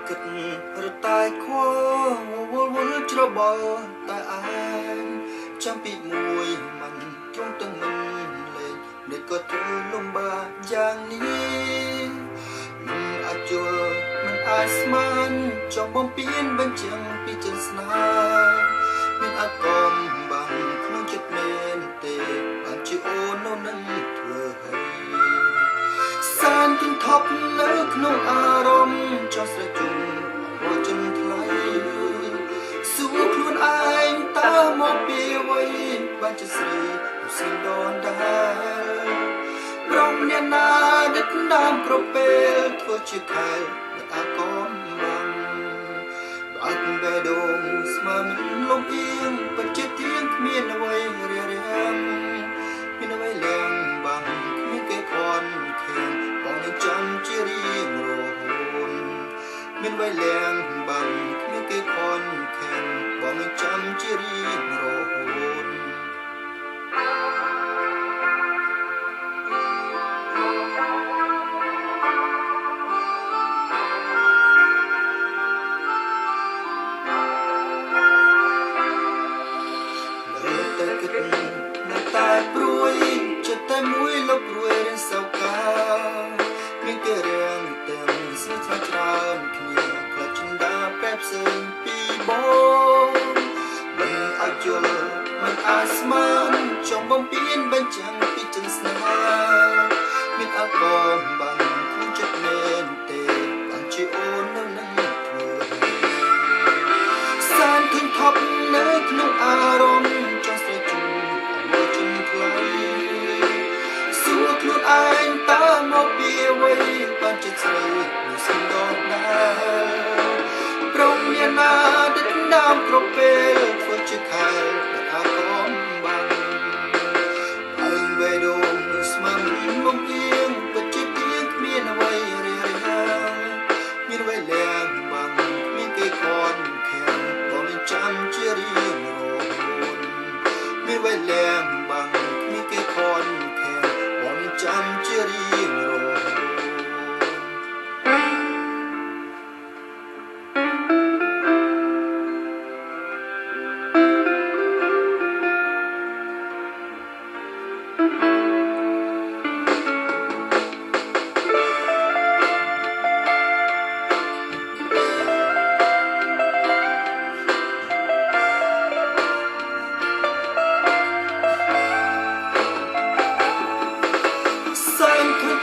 គិតរតែខួវល់ច្របល់តែឯងចាំពីមួយមិនត្រង់ទាំងមិនលេងនេះក៏ធ្វើលំបាកយ៉ាងនេះមិនអាចយល់មិនអាចស្មានចង់បំពេញបញ្ចាំងពីchânស្នេហ៍មានអាចកំបាំងក្នុងចិត្តមែនទេបានជាអូននៅនឹងធ្វើឲ្យសានទន្ថប់នៅក្នុងអារម្មណ៍ចោះស្រែកជុំរយchânថ្លៃសួរខ្លួនឯងតើមកពីអ្វីបានជាស្រីស៊ីដនដែរប្រងអ្នកណាដឹកនាំក្រពេលធ្វើជាខែមិនអាកំបាំងបាត់បេះដូងស្មើមិនលំអៀងពិតជាទៀងគ្មានអ្វីរារាំងមានអ្វីលាងបាំងគ្មានគេខន់ខៀងបងនឹងចាំជារៀងរហូតមានអ្វីលាងបាំងគ្មានគេខន់ខៀងបងនឹងចាំជារៀងរហូតតែព្រួយចិត្តតែមួយលុបរួយរៀងសៅកាមានគេរៀងទាំងស្នេហ៍ច្រើនគ្នាក្លាចិនដាបែបផ្សេងពីបងមិនអាចយល់មិនអាចស្មានចង់បំពេញបញ្ចាំងពីchânស្នេហាមានអាកំបាំងក្នុងចិត្តមែនទេបានជាអូននៅនឹងធ្វើសានធុញថប់នៅក្នុងអារម្មណ៍ចង់ស្រែកជុំសួរខ្លួនឯងតើមកពីអ្វីបានជាស្រីមិនស្គាល់ដែរប្រងអ្នកណាដឹកនាំក្រពេលធ្វើជាខែអាកំបាំងអើងបេះដូងស្មានលំអៀងពិតជាទៀងគ្មានអ្វីរារាំងមានអ្វីលាងបាំងគ្មានគេខន់ខាំងបងនឹងចាំជារៀងរហូតមានអ្វីលាងបាំងមានគេខន់ខាំងបងនឹងចាំជារៀងរហូត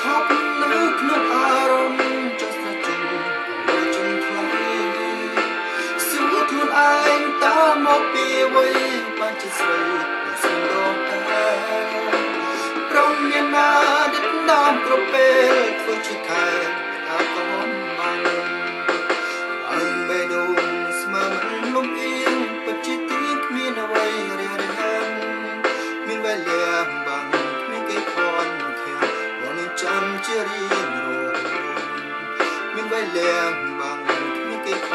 ថប់នៅក្នុងអារម្មណ៍ចុះស្រែកជុំរយchânថ្លៃសួរខ្លួនឯងតើមកពីអ្វីបានជាស្រីមិនស្គាល់ដែរប្រងអ្នកណាដឹកនាំក្រពេលធ្វើជាខែអាកំបាំងអើងបេះដូងស្មើមិនលំអៀងពិតជាទៀងគ្មានអ្វីរារាំងមានអ្វីលាងបាំងគ្មានគេខន់ខាំងចាំជារៀងរហូតមានអ្វីលាងបាំងគ្មានគេខ